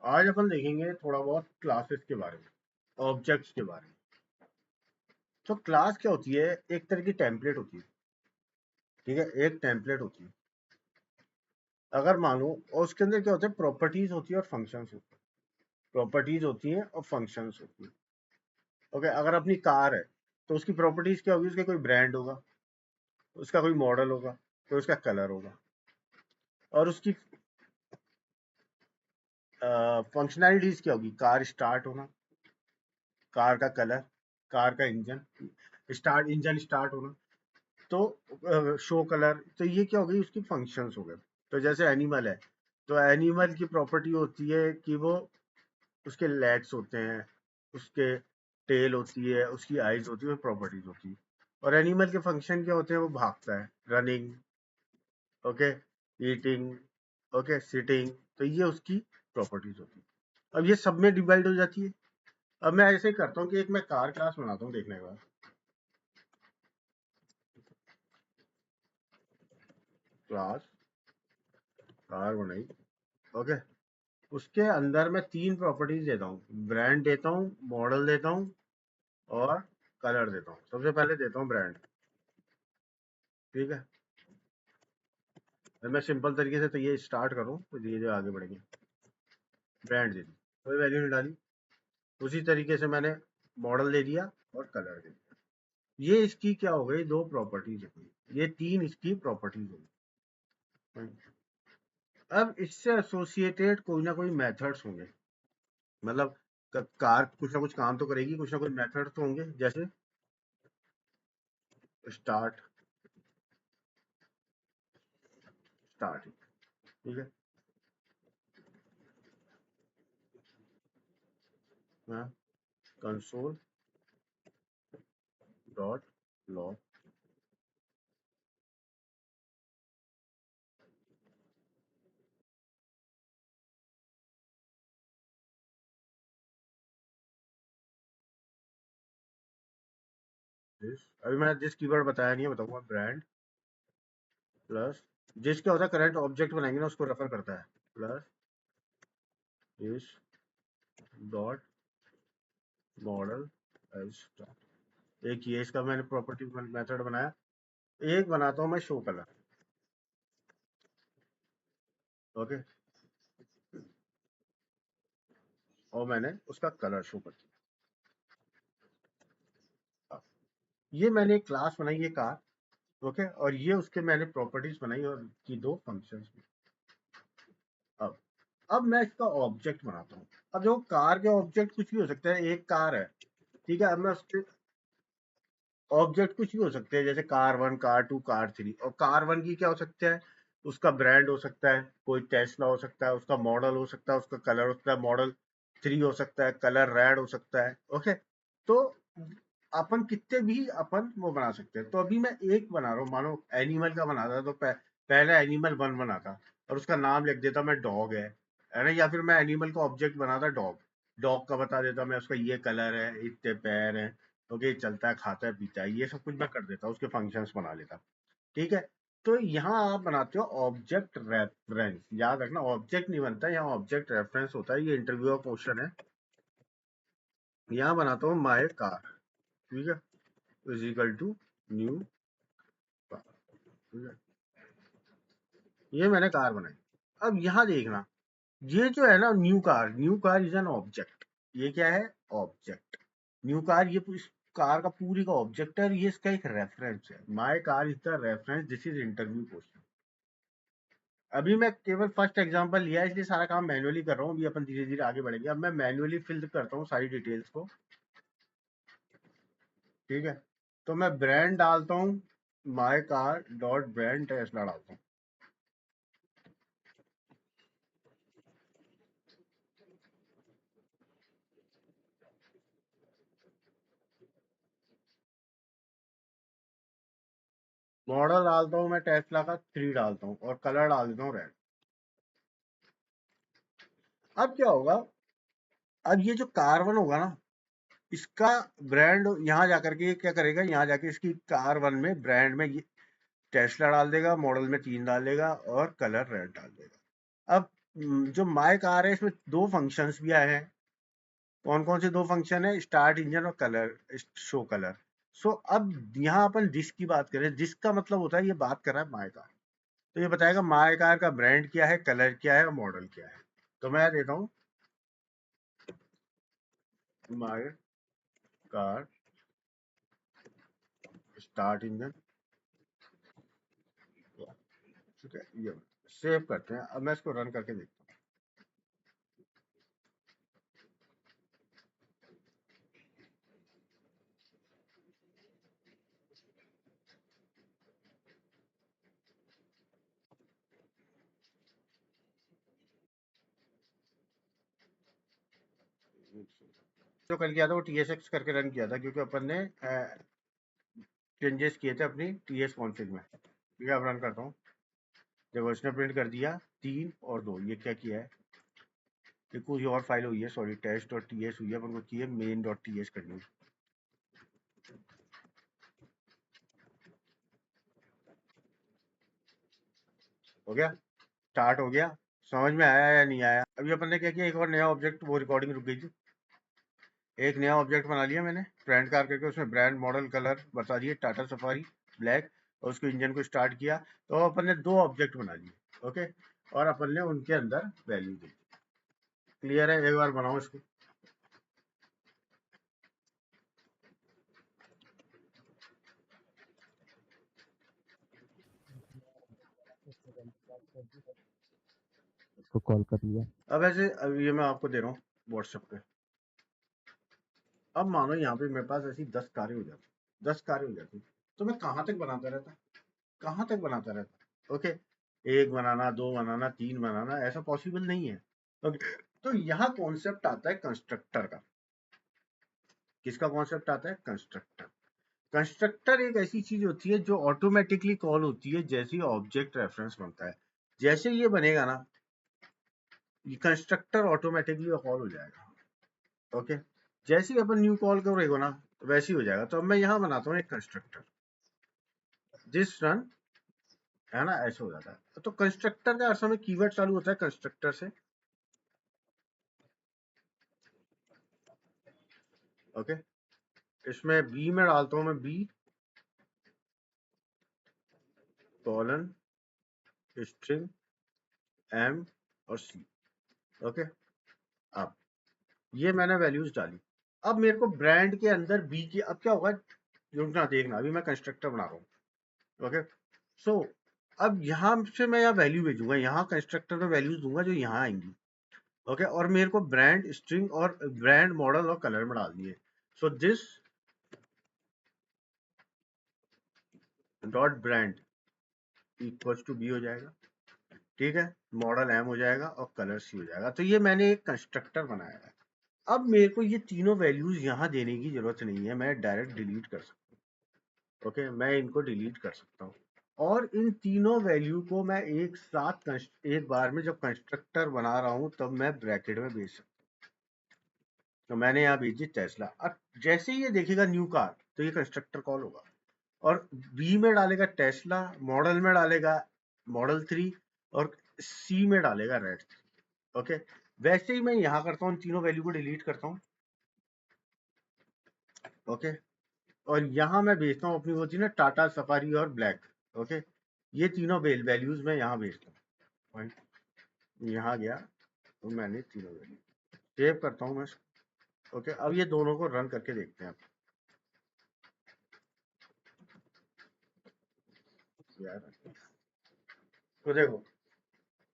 आज अपन देखेंगे थोड़ा बहुत क्लासेस के बारे में, ऑब्जेक्ट्स के बारे में। तो क्लास क्या होती है? एक तरह की टेम्पलेट होती है। ठीक है, एक टेम्पलेट होती है। अगर मानो, और उसके अंदर क्या होता है, प्रॉपर्टीज होती है और फंक्शंस होती है। प्रॉपर्टीज होती हैं और फंक्शंस होती है। ओके, अगर अपनी कार है तो उसकी प्रॉपर्टीज क्या होगी? उसका कोई ब्रांड होगा, उसका कोई मॉडल होगा, तो उसका कलर होगा, और उसकी फंक्शनैलिटीज क्या होगी? कार स्टार्ट होना, कार का कलर, कार का इंजन स्टार्ट, इंजन स्टार्ट होना, तो शो कलर। तो ये क्या हो गई? उसकी फंक्शंस हो गए। तो जैसे एनिमल है, तो एनिमल की प्रॉपर्टी होती है कि वो, उसके लेग्स होते हैं, उसके टेल होती है, उसकी आइज होती है, प्रॉपर्टीज होती है। और एनिमल के फंक्शन क्या होते हैं? वो भागता है, running, okay, eating, okay, sitting. तो ये उसकी प्रॉपर्टीज होती है। अब ये सब में डिवाइड हो जाती है। अब मैं ऐसे ही करता हूँ कि एक मैं कार क्लास बनाता हूँ, देखने के बाद क्लास कार बनाई। ओके, उसके अंदर मैं तीन प्रॉपर्टीज देता हूँ, ब्रांड देता हूँ, मॉडल देता हूँ, और कलर देता हूँ। सबसे पहले देता हूँ ब्रांड। ठीक है, मैं सिंपल तरीके से तो ये स्टार्ट करूँ तो धीरे धीरे आगे बढ़ेंगे। ब्रांड दे दी, कोई वैल्यू नहीं डाली। उसी तरीके से मैंने मॉडल दे दिया और कलर दे दिया। ये इसकी क्या हो गई? दो प्रॉपर्टीज हो गई, ये तीन इसकी प्रॉपर्टीज हो गई। अब इससे एसोसिएटेड कोई ना कोई मेथड्स होंगे। मतलब कार कुछ ना कुछ काम तो करेगी, कुछ ना कुछ मेथड तो होंगे। जैसे स्टार्ट, स्टार्ट, ठीक है, हाँ, कंसोल डॉट लॉग। अभी मैंने जिस कीवर्ड बताया नहीं है, बताऊंगा ब्रांड प्लस, जिसका होता है करंट ऑब्जेक्ट बनाएंगे ना, उसको रेफर करता है, प्लस इस डॉट मॉडल एज स्टार्ट। एक ये इसका मैंने प्रॉपर्टी मेथड बनाया। एक बनाता हूँ मैं शो कलर। ओके, और मैंने उसका कलर शो कर दिया। ये मैंने एक क्लास बनाई है कार। ओके, और ये उसके मैंने प्रॉपर्टीज बनाई और की दो फंक्शंस भी। अब अब मैं इसका ऑब्जेक्ट बनाता हूँ। अब जो कार के ऑब्जेक्ट कुछ भी हो सकता है, एक कार है, ठीक है। अब मैं उसके ऑब्जेक्ट कुछ भी हो सकते हैं, जैसे car one, car two, car three. और कार वन की क्या हो सकता है? उसका ब्रांड हो सकता है, कोई टेस्ला हो सकता है, उसका मॉडल हो सकता है, उसका कलर हो सकता है, मॉडल थ्री हो सकता है, कलर रेड हो सकता है। ओके, तो अपन कितने भी अपन वो बना सकते हैं। तो अभी मैं एक बना रहा हूँ, मानो एनिमल का बना था, तो पहले एनिमल वन बना था और उसका नाम लिख देता मैं डॉग है ना। या फिर मैं एनिमल का ऑब्जेक्ट बना था डॉग, डॉग का बता देता मैं, उसका ये कलर है, इतने पैर है, ओके, चलता है, खाता है, पीता है, ये सब कुछ मैं कर देता हूँ, उसके फंक्शंस बना लेता। ठीक है, तो यहाँ आप बनाते हो ऑब्जेक्ट रेफरेंस। याद रखना, ऑब्जेक्ट नहीं बनता, यहाँ ऑब्जेक्ट रेफरेंस होता है। ये इंटरव्यू का क्वेश्चन है। यहाँ बनाता हूँ माई कार, ठीक है, is equal to new car. ठीक है, ये मैंने कार बनाई। अब यहाँ देखना, ये जो है ना new car is an object. ये क्या है? ऑब्जेक्ट। न्यू कार, ये इस कार का पूरी का ऑब्जेक्ट है और ये इसका एक रेफरेंस है। My car is the reference, this is interview question. अभी मैं केवल फर्स्ट एग्जांपल लिया है, इसलिए सारा काम मैन्युअली कर रहा हूँ। अभी अपन धीरे धीरे आगे बढ़ेंगे। अब मैं मैन्युअली फिल करता हूँ सारी डिटेल्स को। ठीक है, तो मैं ब्रांड डालता हूँ, my car dot brand Tesla डालता हूँ। मॉडल डालता हूँ मैं टेस्ला का थ्री डालता हूँ और कलर डाल देता हूँ रेड। अब क्या होगा? अब ये जो कार्बन होगा ना, इसका ब्रांड यहाँ जाकर के ये क्या करेगा? यहाँ जाके इसकी कार वन में ब्रांड में ये टेस्ला डाल देगा, मॉडल में तीन डाल देगा और कलर रेड डाल देगा। अब जो माय कार है इसमें दो फंक्शंस भी आए हैं। कौन कौन से दो फंक्शन है? स्टार्ट इंजन और कलर, शो कलर। सो अब यहाँ अपन डिस्क की बात करें, डिस्क का मतलब होता है ये बात कर रहा है माय कार, तो ये बताएगा माय कार का ब्रांड क्या है, कलर क्या है और मॉडल क्या है। तो मैं देता हूँ माय कार स्टार्ट इंजन, ठीक है, ये सेव करते हैं। अब मैं इसको रन करके देखता हूँ। जो कल किया था वो TSX करके रन किया था, क्योंकि अपन ने चेंजेस किए थे अपनी TS कॉन्फ़िग में। ठीक है, अब रन करता हूँ। देखो इसने प्रिंट कर दिया 3 और 2। ये क्या किया है, ये कोई और फाइल हुई है, सॉरी, test.ts हुई है, अपन को की है main.ts करनी है। हो गया, स्टार्ट हो गया। समझ में आया या नहीं आया? अभी अपन ने क्या किया, एक और नया ऑब्जेक्ट, वो रिकॉर्डिंग रुक गई थी, एक नया ऑब्जेक्ट बना लिया मैंने ब्रांड कार करके, उसमें ब्रांड मॉडल कलर बता दिए, टाटा सफारी ब्लैक, और उसके इंजन को स्टार्ट किया। तो अपन ने दो ऑब्जेक्ट बना लिए, ओके, और अपन ने उनके अंदर वैल्यू दी। क्लियर है? एक बार बनाओ इसको। उसको कॉल कर लिया। अब ऐसे, अब ये मैं आपको दे रहा हूँ व्हाट्सएप पे। अब मानो यहाँ पे मेरे पास ऐसी 10 कारें हो जाती, 10 कारें हो जाती, तो मैं कहाँ तक बनाता रहता, कहाँ तक बनाता रहता? ओके, एक बनाना, दो बनाना, तीन बनाना, ऐसा पॉसिबल नहीं है। ओके, तो यहाँ कॉन्सेप्ट आता है कंस्ट्रक्टर का। किसका कॉन्सेप्ट आता है? कंस्ट्रक्टर। कंस्ट्रक्टर एक ऐसी चीज होती है जो ऑटोमेटिकली कॉल होती है जैसे ही ऑब्जेक्ट रेफरेंस बनता है। जैसे ये बनेगा ना, ये कंस्ट्रक्टर ऑटोमेटिकली कॉल हो जाएगा। ओके, जैसे ही अपन न्यू कॉल करेगा ना, तो वैसे ही हो जाएगा। तो अब मैं यहाँ बनाता हूँ एक कंस्ट्रक्टर, दिस रन, है ना, ऐसे हो जाता है। तो कंस्ट्रक्टर का अर्थ में कीवर्ड चालू होता है कंस्ट्रक्टर से। ओके, इसमें बी में डालता हूँ मैं, बी कॉलन स्ट्रिंग एम और सी। ओके, अब ये मैंने वैल्यूज डाली। अब मेरे को ब्रांड के अंदर बी की, अब क्या होगा, रुकना देखना, अभी मैं कंस्ट्रक्टर बना रहा हूँ। ओके, सो अब यहाँ से मैं यहाँ वैल्यू भेजूंगा, यहाँ कंस्ट्रक्टर में वैल्यूज दूंगा जो यहाँ आएंगी। ओके, और मेरे को ब्रांड स्ट्रिंग और ब्रांड मॉडल और कलर में डाल दिए। So this dot brand equals to B हो जाएगा, ठीक है, मॉडल एम हो जाएगा और कलर सी हो जाएगा। तो ये मैंने एक कंस्ट्रक्टर बनाया है। अब मेरे को ये तीनों वैल्यूज यहाँ देने की जरूरत नहीं है, मैं डायरेक्ट डिलीट कर सकता हूँ। ओके, मैं इनको डिलीट कर सकता हूँ, और इन तीनों वैल्यू को मैं एक साथ एक बार में जब कंस्ट्रक्टर बना रहा हूँ तब मैं ब्रैकेट में भेज सकता हूँ। तो मैंने यहाँ भेजी टेस्ला। अब जैसे ही ये देखेगा न्यू कार, तो ये कंस्ट्रक्टर कॉल होगा, और बी में डालेगा टेस्ला, मॉडल में डालेगा मॉडल 3, और सी में डालेगा रेड 3। ओके, वैसे ही मैं यहाँ करता हूँ, तीनों वैल्यू को डिलीट करता हूँ। ओके, और यहाँ मैं भेजता हूँ अपनी वो थी ना टाटा सफारी और ब्लैक। ओके, ये तीनों वैल्यूज मैं यहाँ भेजता हूँ, यहाँ गया, तो मैंने तीनों वैल्यू सेव करता हूँ मैं। ओके, अब ये दोनों को रन करके देखते हैं आप यार। तो देखो,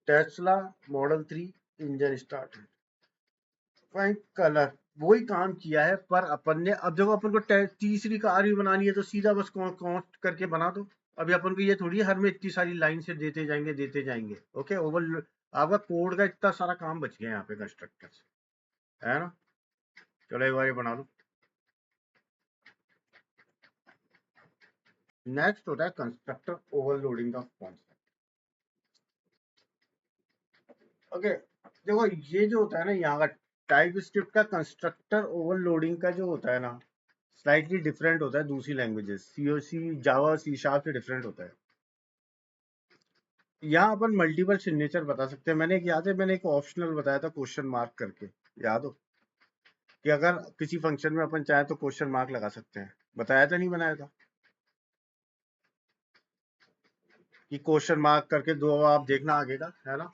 Tesla model 3 engine start, fine, colour वही काम किया है, पर अपन ने, अब देखो अपन को तीसरी कार भी बनानी है, तो सीधा बस कॉस्ट करके बना दो। अभी अपन को ये थोड़ी है हर में इतनी सारी लाइन से देते जाएंगे देते जाएंगे। ओके, ओवर आपका कोड का इतना सारा काम बच गया यहाँ पे कंस्ट्रक्टर से, है ना। चलो एक बार ये बना लो। नेक्स्ट होता है कंस्ट्रक्टर ओवरलोडिंग का कॉन्सेप्ट। ओके, देखो ये जो होता है ना यहाँ का, टाइप स्क्रिप्ट का कंस्ट्रक्टर ओवरलोडिंग का जो होता है ना, स्लाइटली डिफरेंट होता है दूसरी लैंग्वेजेस, सी, जावा, सी शार्प से डिफरेंट होता है। यहाँ अपन मल्टीपल सिग्नेचर बता सकते हैं। मैंने एक याद है, मैंने एक ऑप्शनल बताया था क्वेश्चन मार्क करके, याद हो कि अगर किसी फंक्शन में अपन चाहे तो क्वेश्चन मार्क लगा सकते हैं। बताया था नहीं बनाया था कि क्वेश्चन मार्क करके दो आप देखना आगे का, है ना?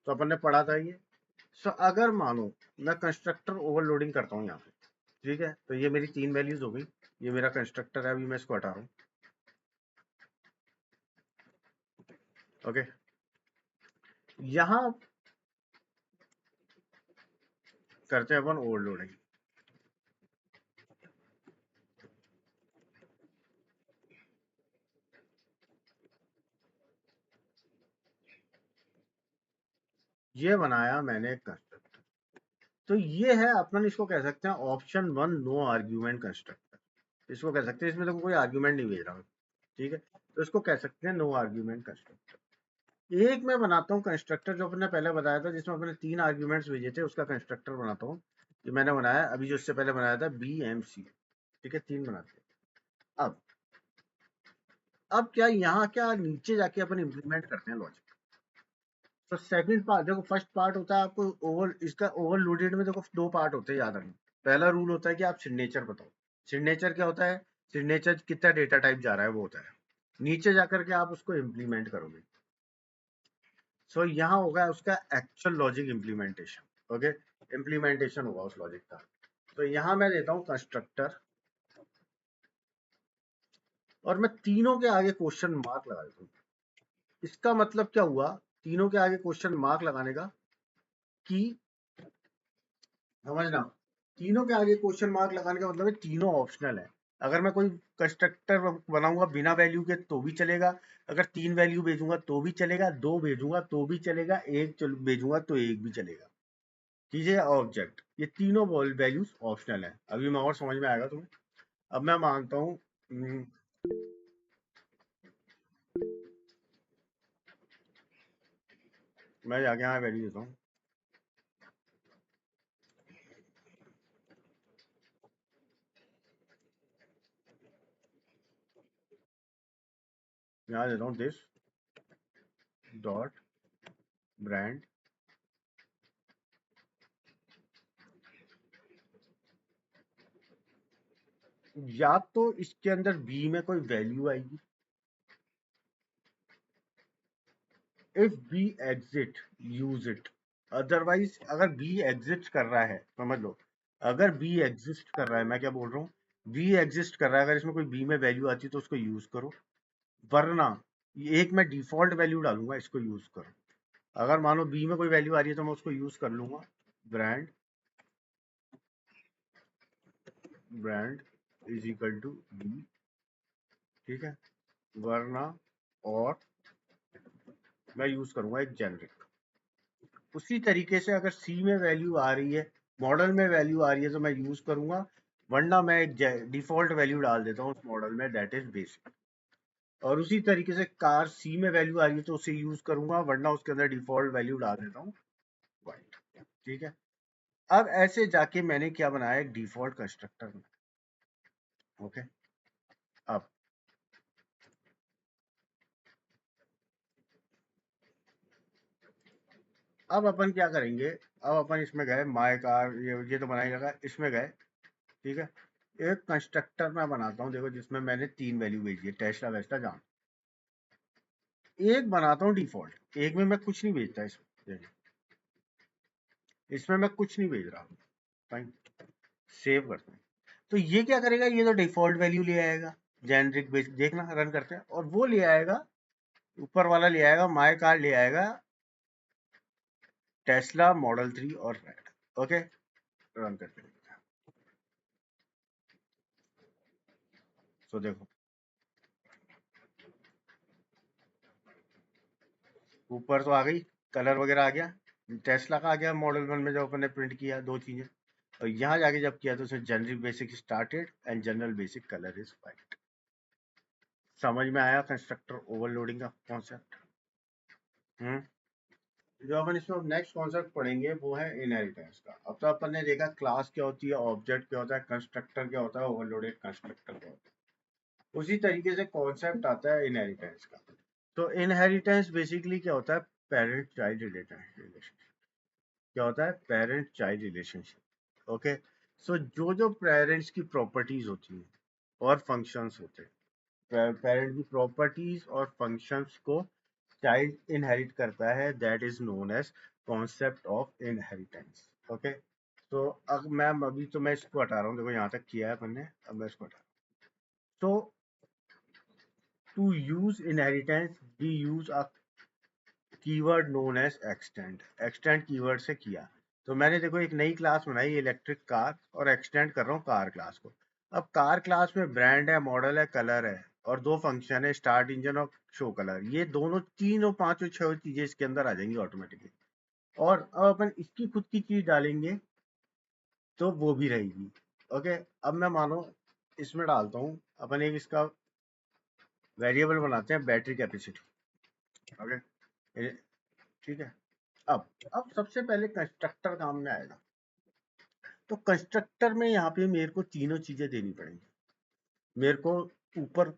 तो अपन ने पढ़ा था ये। सो अगर मानो मैं कंस्ट्रक्टर ओवरलोडिंग करता हूँ यहाँ पे, ठीक है, तो ये मेरी 3 वैल्यूज हो गई। ये मेरा कंस्ट्रक्टर है, अभी मैं इसको हटा रहा हूँ। ओके, यहाँ करते हैं अपन ओवरलोडिंग। ये बनाया मैंने कंस्ट्रक्टर। तो ये है, अपन इसको कह सकते हैं ऑप्शन 1 नो आर्ग्यूमेंट कंस्ट्रक्टर। इसको कह सकते हैं, इसमें तो कोई आर्ग्यूमेंट नहीं भेज रहा हूँ, ठीक है, तो इसको कह सकते हैं नो आर्ग्यूमेंट कंस्ट्रक्टर। एक मैं बनाता हूँ कंस्ट्रक्टर जो अपने पहले बताया था, जिसमें अपने 3 आर्ग्यूमेंट्स भेजे थे, उसका कंस्ट्रक्टर बनाता हूँ। ये मैंने बनाया अभी, जो इससे पहले बनाया था BMC, ठीक है, 3 बनाते हैं। अब क्या यहाँ क्या नीचे जाके अपन इम्प्लीमेंट करते हैं लॉजिक। तो सेकंड पार्ट देखो, फर्स्ट पार्ट होता है आपको इसका ओवरलोडेड में देखो 2 पार्ट होते हैं, याद रखना। पहला रूल होता है कि आप सिग्नेचर बताओ। सिग्नेचर क्या होता है? सिग्नेचर कितना डेटा टाइप जा रहा है वो होता है। नीचे जाकर के आप उसको इम्प्लीमेंट करोगे। सो यहाँ होगा उसका actual logic implementation. Okay, implementation होगा उस लॉजिक का। तो यहाँ मैं देता हूँ कंस्ट्रक्टर, और मैं तीनों के आगे क्वेश्चन मार्क लगा देता हूँ। इसका मतलब क्या हुआ तीनों के आगे क्वेश्चन मार्क लगाने का? कि समझना, तीनों के आगे क्वेश्चन मार्क लगाने का मतलब है तीनों ऑप्शनल है। अगर मैं कोई कंस्ट्रक्टर बनाऊंगा बिना वैल्यू के तो भी चलेगा, अगर 3 वैल्यू भेजूंगा तो भी चलेगा, 2 भेजूंगा तो भी चलेगा, 1 भेजूंगा तो 1 भी चलेगा। कीजिए ऑब्जेक्ट, ये तीनों वैल्यूज ऑप्शनल है। अभी मैं और समझ में आएगा तुम्हें। अब मैं मानता हूँ, मैं जाके यहाँ वैल्यू देता हूँ। यहाँ देता हूँ दिस डॉट ब्रांड, या तो इसके अंदर बी में कोई वैल्यू आएगी, if B exit use it, otherwise अगर बी एग्जिस्ट कर रहा है, समझ लो, अगर बी एग्जिस्ट कर रहा है, मैं क्या बोल रहा हूँ, बी एग्जिस्ट कर रहा है, अगर इसमें कोई बी में वैल्यू आती है तो उसको यूज करो, वरना एक मैं डिफॉल्ट वैल्यू डालूंगा, इसको यूज करो। अगर मानो बी में कोई वैल्यू आ रही है तो मैं उसको यूज कर लूंगा, brand, brand is equal to B, ठीक है, वरना और मैं यूज करूंगा एक जेनरिक। उसी तरीके से अगर सी में वैल्यू आ रही है, मॉडल में वैल्यू आ रही है तो मैं यूज करूंगा, वरना मैं एक डिफॉल्ट वैल्यू डाल देता हूँ उस मॉडल में, दैट इज बेसिक। और उसी तरीके से कार सी में वैल्यू आ रही है तो उसे यूज करूंगा, वरना उसके अंदर डिफॉल्ट वैल्यू डाल देता हूँ वाइट, ठीक है। अब ऐसे जाके मैंने क्या बनाया, एक डिफॉल्ट कंस्ट्रक्टर बनाया। ओके, अब अपन क्या करेंगे, अब अपन इसमें गए माय कार, ये तो बनाया जाएगा, इसमें गए, ठीक है। एक कंस्ट्रक्टर मैं बनाता हूँ देखो, जिसमें मैंने 3 वैल्यू भेजी है, टेस्ला वेस्टा जान। एक बनाता हूँ डिफॉल्ट, एक में मैं कुछ नहीं भेजता, इसमें मैं कुछ नहीं भेज रहा हूँ। फाइन, सेव करते हैं। तो ये क्या करेगा, ये तो डिफॉल्ट वैल्यू ले आएगा, जेनरिक बेस, देखना रन करते हैं, और वो ले आएगा, ऊपर वाला ले आएगा, माय कार ले आएगा, टेस्ला मॉडल 3 और रेड। ओके, रन करते हैं। तो देखो, ऊपर तो आ गई, कलर वगैरह आ गया, टेस्ला का आ गया मॉडल 1 में जो अपन ने प्रिंट किया, 2 चीजें। और यहाँ जाके जब किया तो उसमें generic basic started and general basic colour is white. समझ में आया कंस्ट्रक्टर ओवरलोडिंग का कॉन्सेप्ट? जो अपन इसमें नेक्स्ट कॉन्सेप्ट पढ़ेंगे वो है इनहेरिटेंस का। अब तो अपन ने देखा क्लास क्या होती है, ऑब्जेक्ट क्या होता है, कंस्ट्रक्टर क्या होता है, ओवरलोडेड कंस्ट्रक्टर क्या होता है। उसी तरीके से कॉन्सेप्ट आता है इनहेरिटेंस का। तो इनहेरिटेंस बेसिकली क्या होता है? Parent child relationship. क्या होता है? Parent child relationship. ओके, सो जो जो पेरेंट्स की प्रॉपर्टीज होती हैं और फंक्शंस होते हैं, पेरेंट की प्रॉपर्टीज और फंक्शंस को चाइल्ड इनहेरिट करता है, that is known as concept of inheritance. Okay, तो अब मैम अभी तो मैं इसको हटा रहा हूँ, देखो यहाँ तक किया है अपन ने, अब मैं इसको हटा रहा हूँ। तो to use inheritance we use a keyword known as extend. Extend keyword से किया, तो मैंने देखो एक नई क्लास बनाई इलेक्ट्रिक कार, और एक्सटेंड कर रहा हूँ कार क्लास को। अब कार क्लास में ब्रांड है, मॉडल है, कलर है, और दो फंक्शन है, स्टार्ट इंजन और शो कलर। ये दोनों तीनों पांचों छह चीजें इसके अंदर आ जाएंगी ऑटोमेटिकली। और अब अपन इसकी खुद की चीज डालेंगे तो वो भी रहेगी। ओके, अब मैं मानो इसमें डालता हूँ, अपन एक इसका वेरिएबल बनाते हैं बैटरी कैपेसिटी। ओके, ठीक है। अब सबसे पहले कंस्ट्रक्टर काम में आएगा। तो कंस्ट्रक्टर में यहाँ पे मेरे को तीनों चीजें देनी पड़ेंगी। मेरे को ऊपर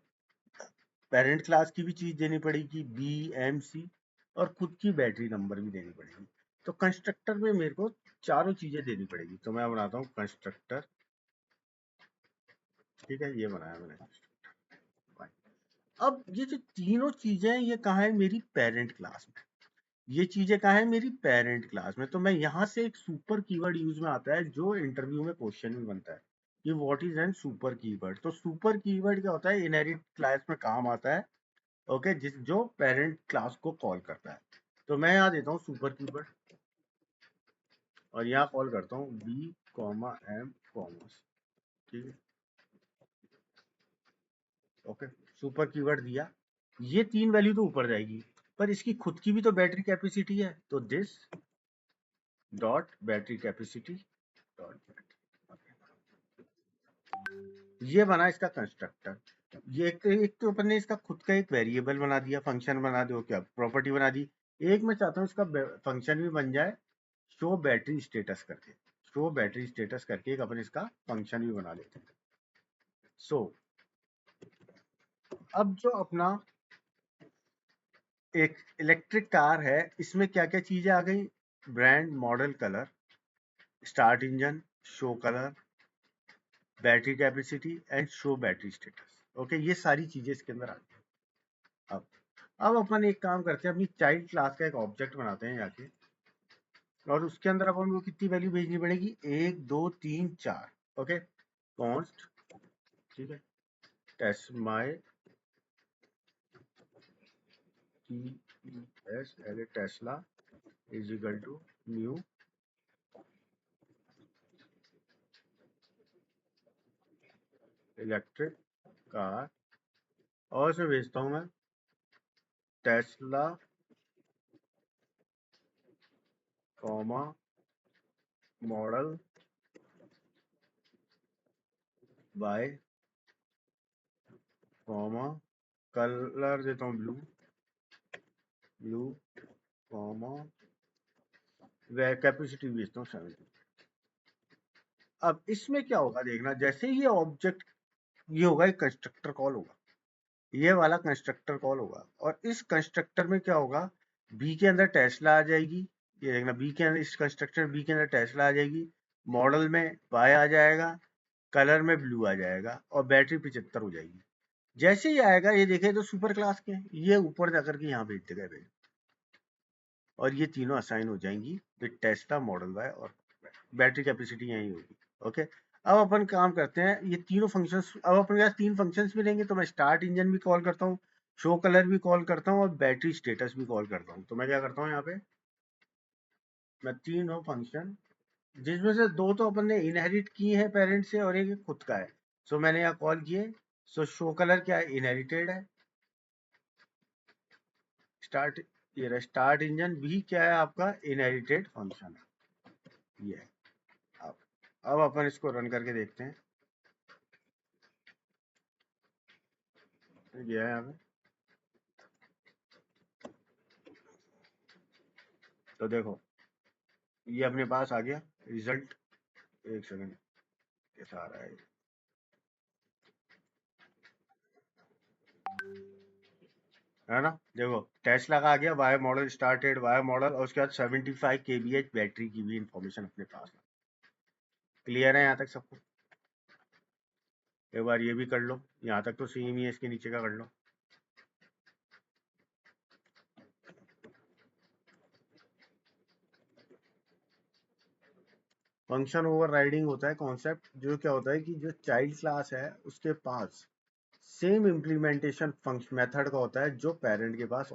पेरेंट क्लास की भी चीज देनी पड़ेगी, बी एम सी, और खुद की बैटरी नंबर भी देनी पड़ेगी। तो कंस्ट्रक्टर में मेरे को चारों चीजें देनी पड़ेगी। तो मैं बनाता हूँ कंस्ट्रक्टर। ठीक है, ये बनाया मैंने। अब ये जो तीनों चीजें हैं, ये कहाँ है? मेरी पेरेंट क्लास में। ये चीजें कहाँ है? मेरी पेरेंट क्लास में। तो मैं यहाँ से एक सुपर कीवर्ड यूज में आता है, जो इंटरव्यू में क्वेश्चन भी बनता है कि what is an super keyword. तो सुपर कीवर्ड क्या होता है? इनहेरिट क्लास में काम आता है। ओके, जिस जो पेरेंट क्लास को कॉल करता है। तो मैं यहाँ देता हूँ सुपर कीवर्ड, और यहाँ कॉल करता हूँ बी कॉमा एम कॉमर्स। ठीक है, ओके, सुपर कीवर्ड दिया। ये तीन वैल्यू तो ऊपर जाएगी, पर इसकी खुद की भी तो बैटरी कैपेसिटी है। तो this dot battery capacity dot, ये बना इसका कंस्ट्रक्टर। ये एक तो अपन ने इसका खुद का एक वेरिएबल बना दिया, फंक्शन बना दो, क्या प्रॉपर्टी बना दी। एक मैं चाहता हूँ इसका फंक्शन भी बन जाए, शो बैटरी स्टेटस करके। शो बैटरी स्टेटस करके एक अपन इसका फंक्शन भी बना लेते हैं। सो अब जो अपना एक इलेक्ट्रिक कार है, इसमें क्या क्या चीजें आ गई? Brand, model, colour, start engine, show colour, battery capacity and show battery status. Okay, ये सारी चीजें इसके अंदर आ गई। अब अब अपन एक काम करते हैं, अपनी चाइल्ड क्लास का एक ऑब्जेक्ट बनाते हैं जाके, और उसके अंदर अपन को कितनी वैल्यू भेजनी पड़ेगी? 1 2 3 4। ओके, कॉन्स्ट, ठीक है, test my T S L Tesla is equal to new electric car, और से भेजता हूं मैं Tesla comma model by comma colour देता हूँ blue, blue comma way capacity भेजता हूँ 70। अब इसमें क्या होगा देखना, जैसे ही ये ऑब्जेक्ट, ये होगा एक कंस्ट्रक्टर कॉल होगा, ये वाला कंस्ट्रक्टर कॉल होगा, और इस कंस्ट्रक्टर में क्या होगा? बी के अंदर टेस्ला आ जाएगी। ये देखना, बी के अंदर, इस कंस्ट्रक्टर बी के अंदर टेस्ला आ जाएगी, मॉडल में बाय आ जाएगा, कलर में ब्लू आ जाएगा, और बैटरी 75 हो जाएगी। जैसे ही आएगा, ये देखे तो सुपर क्लास के ये ऊपर जाकर के यहाँ भेज देगा, और ये तीनों असाइन हो जाएंगी विद टेस्ला मॉडल बाय, और बैटरी कैपेसिटी यही होगी। ओके, अब अपन काम करते हैं, ये तीनों फंक्शंस, अब अपने पास तीन फंक्शंस मिलेंगे, तो मैं स्टार्ट इंजन भी कॉल करता हूँ, शो कलर भी कॉल करता हूँ, और बैटरी स्टेटस भी कॉल करता हूँ। तो मैं क्या करता हूँ यहाँ पे, मैं तीनों फंक्शन, जिसमें से दो तो अपन ने इनहेरिट किए हैं पेरेंट से, और एक खुद का है, सो मैंने यहाँ कॉल किए। सो शो कलर क्या है? इनहेरिटेड है। स्टार्ट, ये स्टार्ट इंजन भी क्या है आपका? इनहेरिटेड फंक्शन है। ये है। अब अब अपन इसको रन करके देखते हैं। ये है यहाँ पे, तो देखो ये अपने पास आ गया रिजल्ट। एक सेकंड, कैसा आ रहा है? है ना। देखो टेस्ला का आ गया Y model started, Y model, और उसके बाद 75 kVh बैटरी की भी इंफॉर्मेशन अपने पास है। क्लियर है यहाँ तक सबको? एक बार ये भी कर लो, यहाँ तक तो सेम ही है, इसके नीचे का कर लो। फंक्शन ओवरराइडिंग होता है कॉन्सेप्ट, जो क्या होता है कि जो चाइल्ड क्लास है उसके पास सेम इम्प्लीमेंटेशन फंक्शन मेथड का होता है जो पेरेंट के पास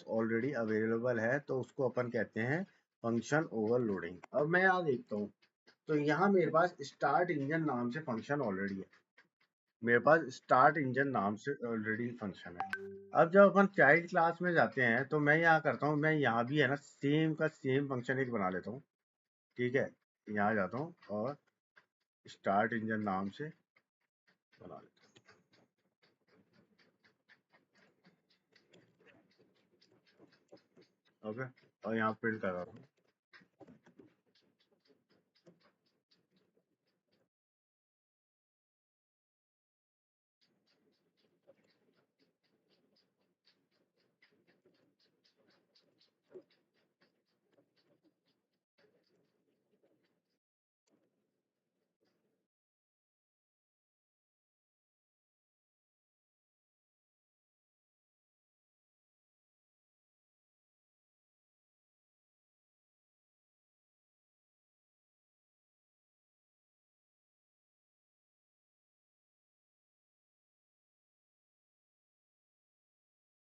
ऑलरेडी अवेलेबल है, तो उसको अपन कहते हैं फंक्शन ओवरलोडिंग। अब मैं यहाँ देखता हूँ तो यहाँ मेरे पास स्टार्ट इंजन नाम से फंक्शन ऑलरेडी है, मेरे पास स्टार्ट इंजन नाम से ऑलरेडी फंक्शन है। अब जब अपन चाइल्ड क्लास में जाते हैं तो मैं यहाँ करता हूँ, मैं यहाँ भी है ना सेम का सेम फंक्शन एक बना लेता हूँ। ठीक है, यहाँ जाता हूँ और स्टार्ट इंजन नाम से बना लेता हूँ। ओके, और यहाँ प्रिंट कर रहा हूँ।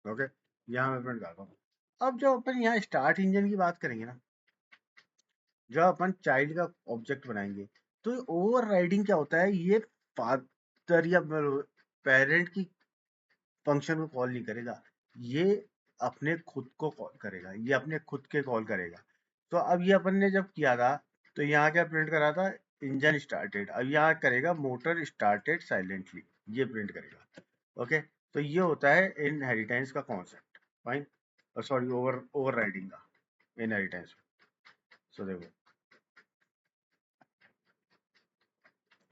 ओके, यहाँ मैं प्रिंट करता हूँ। अब जब अपन यहाँ स्टार्ट इंजन की बात करेंगे ना, जब अपन चाइल्ड का ऑब्जेक्ट बनाएंगे, तो ओवर राइडिंग क्या होता है, ये फादर या पेरेंट की फंक्शन को कॉल नहीं करेगा, ये अपने खुद को कॉल करेगा, ये अपने खुद के कॉल करेगा। तो अब ये अपन ने जब किया था तो यहाँ क्या प्रिंट करा था, इंजन स्टार्टेड। अब यहाँ करेगा मोटर स्टार्टेड साइलेंटली, ये प्रिंट करेगा। ओके, तो ये होता है इनहेरिटेंस का concept. Fine, sorry over over riding का इनहेरिटेंस। सो देखो,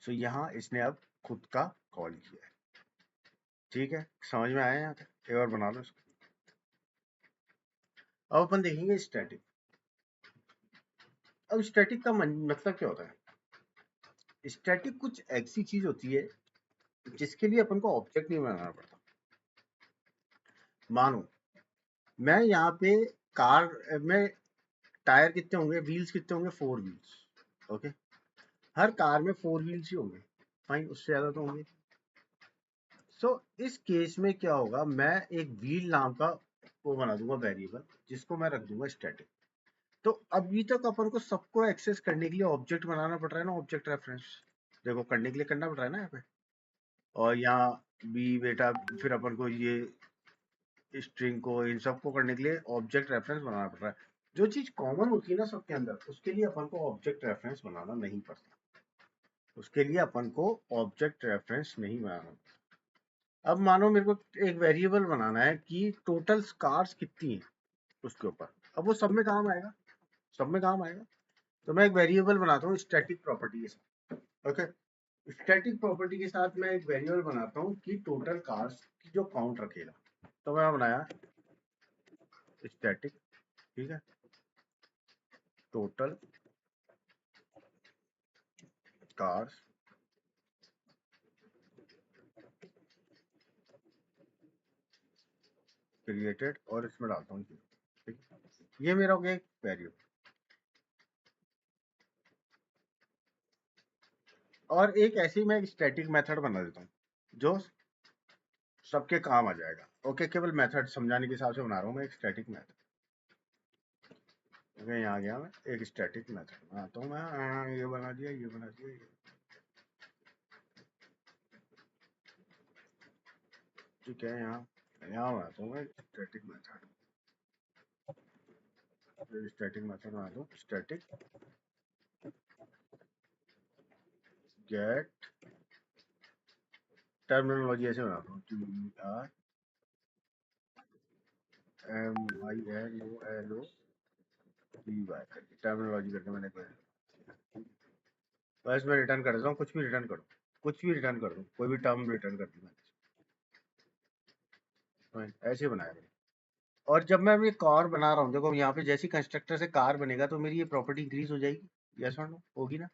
सो यहाँ इसने अब खुद का कॉल किया है। ठीक है, समझ में आया यहाँ तक? एक बार बना लो इसको। अब अपन देखेंगे स्टैटिक। अब स्टैटिक का मतलब क्या होता है? स्टैटिक कुछ ऐसी चीज होती है जिसके लिए अपन को ऑब्जेक्ट नहीं बनाना पड़ता। मानो मैं यहाँ पे कार में टायर कितने होंगे, व्हील्स कितने होंगे, 4 व्हील्स। ओके, हर कार में 4 व्हील्स ही होंगे। फाइन, उससे ज्यादा तो होंगे। सो इस केस में क्या होगा, मैं एक व्हील नाम का वो बना दूंगा वेरिएबल, जिसको मैं रख दूंगा स्टैटिक। तो अभी तक अपन को सबको एक्सेस करने के लिए ऑब्जेक्ट बनाना पड़ रहा है ना, ऑब्जेक्ट रेफरेंस। देखो करने के लिए करना पड़ रहा है ना यहाँ पे। और यहाँ भी बेटा फिर अपन को ये स्ट्रिंग को इन सबको करने के लिए ऑब्जेक्ट रेफरेंस बनाना पड़ रहा है। जो चीज कॉमन होती है ना सबके अंदर, उसके लिए अपन को ऑब्जेक्ट रेफरेंस बनाना नहीं पड़ता। उसके लिए अपन को ऑब्जेक्ट रेफरेंस नहीं बनाना। अब मानो मेरे को एक वेरिएबल बनाना है कि टोटल कार्स कितनी है उसके ऊपर। अब वो सब में काम आएगा, सब में काम आएगा। तो मैं एक वेरिएबल बनाता हूँ स्टैटिक प्रॉपर्टी के साथ। ओके, स्टैटिक प्रॉपर्टी के साथ मैं एक वेरिएबल बनाता हूँ कि टोटल कार्स की जो काउंट रखेगा। तो मैं बनाया स्टैटिक, ठीक है, टोटल कार्स क्रिएटेड, और इसमें डालता हूँ 0। ठीक है, ये मेरा हो गया एक वेरिएबल। और एक ऐसे ही मैं एक स्टैटिक मेथड बना देता हूँ जो सबके काम आ जाएगा। ओके, केवल मेथड समझाने के हिसाब से बना रहा हूँ मैं एक स्टैटिक मेथड। ओके, यहाँ गया मैं एक स्टैटिक मेथड बनाता हूँ मैं। ये बना दिया, ये बना दिया, ये। ठीक है, यहाँ यहाँ बनाता हूँ मैं स्टैटिक मेथड। स्टैटिक मेथड बना दो, स्टैटिक गेट, टर्मिनोलॉजी ऐसे बनाता हूँ, TRMINOLOGY करके टर्मिनोलॉजी करके मैंने बस मैं रिटर्न कर देता हूँ, कुछ भी रिटर्न करो, कुछ भी रिटर्न कर दो, कोई भी टर्म रिटर्न कर दी मैंने। ऐसे बनाया मैंने। और जब मैं ये कार बना रहा हूँ, देखो यहाँ पे जैसी कंस्ट्रक्टर से कार बनेगा तो मेरी ये प्रॉपर्टी इंक्रीज हो जाएगी, यस और नो? होगी ना?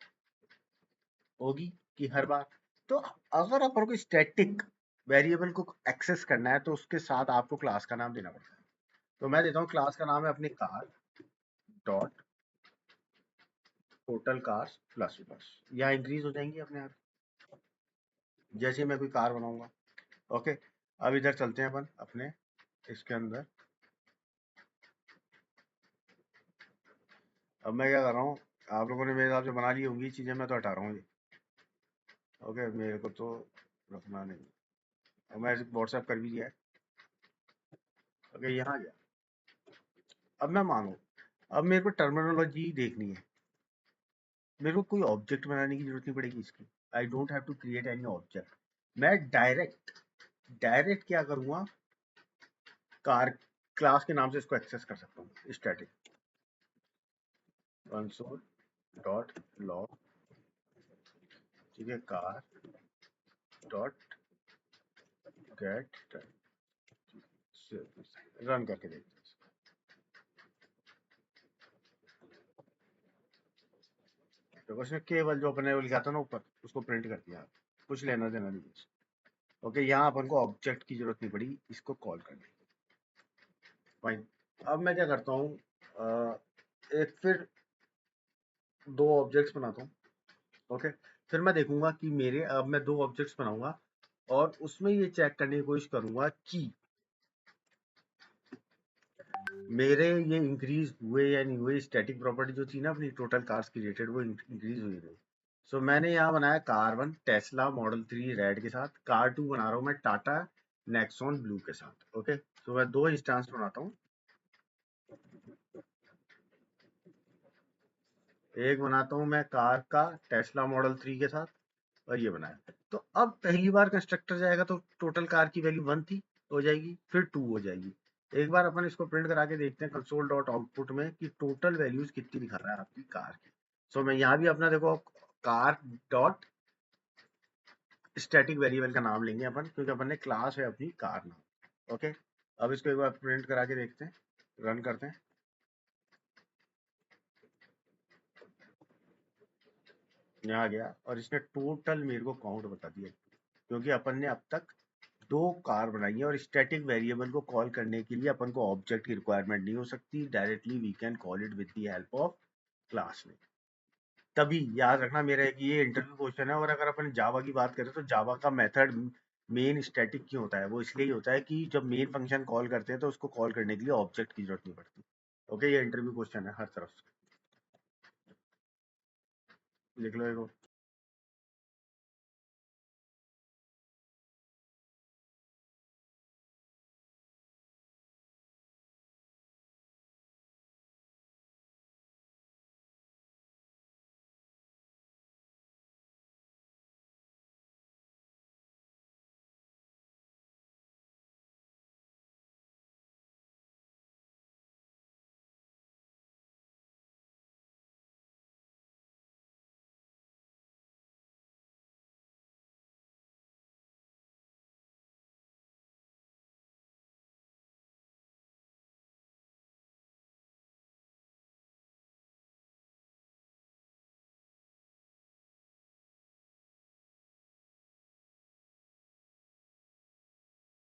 होगी कि हर बार। तो अगर अपन को स्टैटिक वेरिएबल को एक्सेस करना है तो उसके साथ आपको क्लास का नाम देना पड़ता है। तो मैं देता हूँ क्लास का नाम है अपनी car dot total cars plus plus, यहाँ इंक्रीज हो जाएंगी अपने आप जैसे ही मैं कोई कार बनाऊंगा। ओके, अब इधर चलते हैं अपन अपने इसके अंदर। अब मैं क्या कर रहा हूँ, आप लोगों ने मेरे हिसाब से बना ली होंगी चीजें, मैं तो हटा रहा हूँ ये। ओके, मेरे को तो रखना नहीं। अब मैं व्हाट्सएप कर भी दिया है। ओके, यहाँ आ गया। अब मैं मानो, अब मेरे को टर्मिनोलॉजी देखनी है, मेरे को कोई ऑब्जेक्ट बनाने की जरूरत नहीं पड़ेगी इसकी। I don't have to create any object. मैं डायरेक्ट क्या करूंगा, कार क्लास के नाम से इसको एक्सेस कर सकता हूँ। स्टैटिक कंसोल डॉट लॉग, ठीक है, कार डॉट गेट, रन करके देखते हैं। देखो इसने केवल जो अपने वो लिखा था ना ऊपर, उसको प्रिंट कर दिया, कुछ लेना देना नहीं। ओके, यहाँ अपन को ऑब्जेक्ट की जरूरत नहीं पड़ी इसको कॉल करने। फाइन। अब मैं क्या करता हूँ, एक फिर दो ऑब्जेक्ट्स बनाता हूँ। ओके, फिर मैं देखूंगा कि मेरे, अब मैं दो ऑब्जेक्ट्स बनाऊंगा और उसमें ये चेक करने की कोशिश करूंगा कि मेरे ये इंक्रीज हुए या नहीं हुए। स्टैटिक प्रॉपर्टी जो थी ना अपनी टोटल कार्स की रेटेड, वो इंक्रीज हुई नहीं। सो मैंने यहाँ बनाया कार 1 टेस्ला मॉडल 3 रेड के साथ, कार 2 बना रहा हूँ मैं टाटा नेक्सॉन ब्लू के साथ। ओके, तो मैं दो इंस्टांस बनाता हूँ। एक बनाता हूँ मैं कार का टेस्ला मॉडल 3 के साथ, और ये बनाया। तो अब पहली बार कंस्ट्रक्टर जाएगा तो टोटल कार की वैल्यू 1 थी, हो जाएगी, फिर 2 हो जाएगी। एक बार अपन इसको प्रिंट करा के देखते हैं कंसोल डॉट आउटपुट में कि टोटल वैल्यूज कितनी दिखा रहा है आपकी कार की। सो मैं यहाँ भी अपना देखो कार डॉट स्टैटिक वेरिएबल का नाम लेंगे अपन, क्योंकि अपन ने क्लास है अपनी कार नाम। ओके, अब इसको एक बार प्रिंट करा के देखते हैं, रन करते हैं। यहाँ आ गया और इसने टोटल मेरे को काउंट बता दिया, क्योंकि अपन ने अब तक दो कार बनाई है। और स्टैटिक वेरिएबल को कॉल करने के लिए अपन को ऑब्जेक्ट की रिक्वायरमेंट नहीं हो सकती, directly we can call it with the help of class में। तभी याद रखना मेरा एक ये इंटरव्यू क्वेश्चन है। और अगर अपन जावा की बात करें तो जावा का मेथड मेन स्टैटिक क्यों होता है, वो इसलिए ही होता है कि जब मेन फंक्शन कॉल करते हैं तो उसको कॉल करने के लिए ऑब्जेक्ट की जरूरत नहीं पड़ती। ओके, ये इंटरव्यू क्वेश्चन है हर तरफ से, लिख लो एक